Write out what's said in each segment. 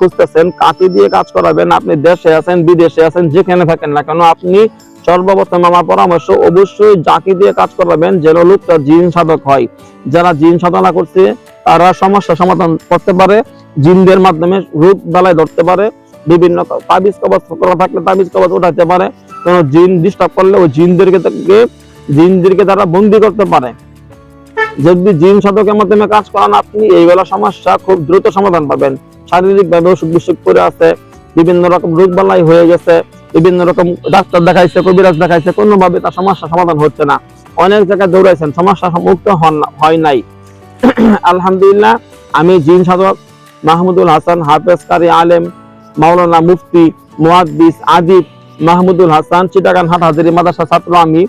খুঁজতেছেন, কাকে দিয়ে কাজ করাবেন, আপনি দেশে আছেন বিদেশে আছেন যেখানে থাকেন না কেন, আপনি সর্বপ্রথম আমার পরামর্শ অবশ্যই যাকে দিয়ে কাজ করাবেন যেন লোকটা জিন সাধক হয়। যারা জিন সাধনা করছে তারা সমস্যা সমাধান করতে পারে, জিনদের মাধ্যমে রোগ বালাই ধরতে পারে, বিভিন্ন তাবিজ কবজ করা থাকলে তাবিজ কবজ উঠাতে পারে, কোন জিন ডিস্টার্ব করলে ওই জিনদেরকে তারা বন্দি করতে পারে। যদি জিন সাধকের মাধ্যমে কাজ করান আপনি এইগুলা সমস্যা খুব দ্রুত সমাধান পাবেন। শারীরিক ভাবে অসুখ বিসুখ করে আছে, বিভিন্ন রকম রোগ বালাই হয়ে গেছে, বিভিন্ন রকম ডাক্তার দেখাইছে, কবিরাজ দেখাইছে, কোনোভাবে তার সমস্যা সমাধান হচ্ছে না, অনেক জায়গায় দৌড়াইছেন, সমস্যা মুক্ত হয় নাই। আলহামদুলিল্লাহ, আমি জিন সাধক মাহমুদুল হাসান, হাফেজ কারি আলেম, মাওলানা মুফতি মুহাদ্দিস আদিব মাহমুদুল হাসান, চিটাগাং হাটহাজারী মাদ্রাসা ছাত্র। আমি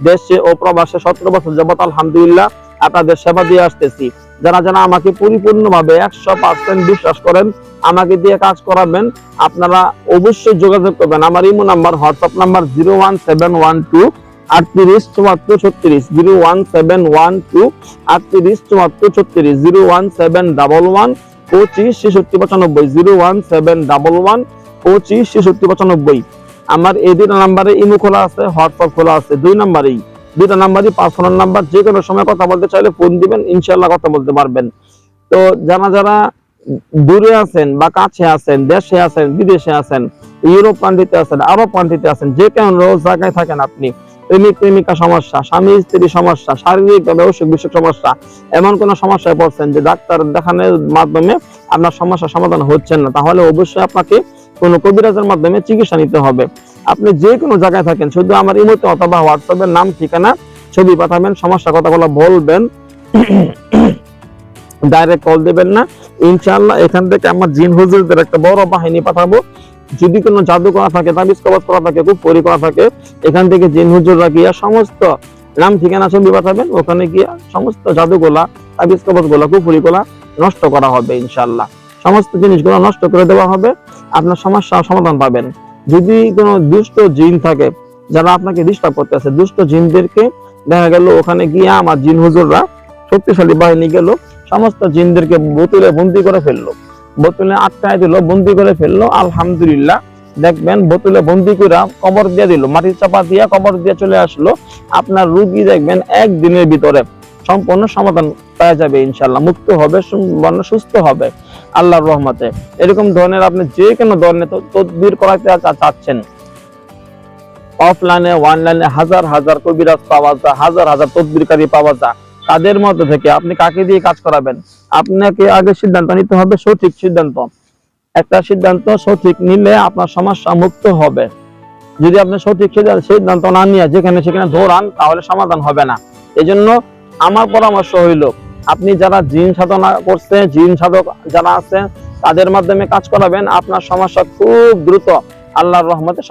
দেশে ও প্রবাসে 17 বছর যাবত আলহামদুলিল্লাহ আপনাদের সেবা দিয়ে আসতেছি। যারা যারা আমাকে পরিপূর্ণভাবে 100% বিশ্বাস করেন আমাকে দিয়ে কাজ করাবেন, আপনারা অবশ্যই যোগাযোগ করবেন। আমার ইমো নাম্বার, হোয়াটসঅ্যাপ নাম্বার 01712 38 74 36, 01712 38 74 36, 01711 25 66 95, 01711 25 66 95। আমার এই দুটো নাম্বারে ইমো খোলা আছে, হোয়াটসঅ্যাপ খোলা আছে, দুইটা নাম্বারই পার্সোনাল নাম্বার। যে কোনো সময় কথা বলতে চাইলে ফোন দিবেন, ইনশাআল্লাহ কথা বলতে পারবেন। তো যারা দূরে আছেন বা কাছে আছেন, দেশে আছেন বিদেশে আছেন, ইউরোপ কান্ট্রিতে আছেন, আরব কান্ট্রিতে আছেন, যে কোনো জায়গায় থাকেন আপনি, প্রেমিক প্রেমিকা সমস্যা, স্বামী স্ত্রী সমস্যা, শারীরিক ভাবে অসুখ বিসুখ সমস্যা, এমন কোন সমস্যায় পড়ছেন যে ডাক্তার দেখানোর মাধ্যমে আপনার সমস্যা সমাধান হচ্ছে না, তাহলে অবশ্যই আপনাকে কোন কবিরাজের মাধ্যমে চিকিৎসা নিতে হবে। আপনি যে কোনো জায়গায় থাকেন, শুধু আমার ইমোতে অথবা হোয়াটসঅ্যাপের নাম ঠিকানা ছবি পাঠাবেন, সমস্যা কথাগুলো বলবেন, ডাইরেক্ট কল দিবেন না। ইনশাআল্লাহ এখান থেকে আমার জিন হুজুরদের একটা বড় বাহিনী পাঠাবো। যদি কোনো জাদু করা থাকে, তাবিজ কবজ করা থাকে, কুফরি করা থাকে, এখান থেকে জিন হুজুররা গিয়া সমস্ত নাম ঠিকানা ছবি পাঠাবেন, ওখানে গিয়া সমস্ত জাদুগুলা, তাবিজ কবজগুলা, কুফরিগুলা নষ্ট করা হবে। ইনশাআল্লাহ সমস্ত জিনিসগুলো নষ্ট করে দেওয়া হবে, আপনার সমস্যা সমাধান পাবেন। যদি কোনো দুষ্ট জিন থাকে যারা আপনাকে ডিস্টার্ব করতেছে, দুষ্ট জিনদেরকে দেখা গেল ওখানে গিয়া আমার জিন হুজুররা শক্তিশালী বাহিনী গেল, সমস্ত জিনদেরকে বোতলে বন্দি করে ফেললো, বোতলে আটকায় দিল, বন্দি করে ফেললো। আলহামদুলিল্লাহ দেখবেন বোতলে বন্দি করে কবর দিয়ে দিল, মাটির চাপা দিয়ে কবর দিয়ে চলে আসলো। আপনার রোগী দেখবেন একদিনের ভিতরে সম্পূর্ণ সমাধান পাওয়া যাবে, ইনশাআল্লাহ মুক্ত হবে, সুস্থ হবে আল্লাহর রহমতে। এরকম ধরনের আপনি যে কোনো ধরনের তদবির করাতে চাচ্ছেন, অফলাইনে অনলাইনে হাজার হাজার কবিরাজ পাওয়া যায়, হাজার হাজার তদবিরকারী পাওয়া যায়। তাদের মধ্যে থেকে আপনি কাকে দিয়ে কাজ করাবেন, আপনাকে আগে সিদ্ধান্ত নিতে হবে, সঠিক সিদ্ধান্ত। একটা সিদ্ধান্ত সঠিক নিলে আপনার সমস্যা মুক্ত হবে। যদি আপনি সঠিক সিদ্ধান্ত না নিয়ে যেখানে সেখানে দৌড়ান তাহলে সমাধান হবে না। এজন্য আমার পরামর্শ হইল, আপনি যারা জিন সাধনা করছে, জিন সাধক যারা আছে তাদের মাধ্যমে কাজ করাবেন, আপনার সমস্যা খুব দ্রুত আল্লাহর রহমতে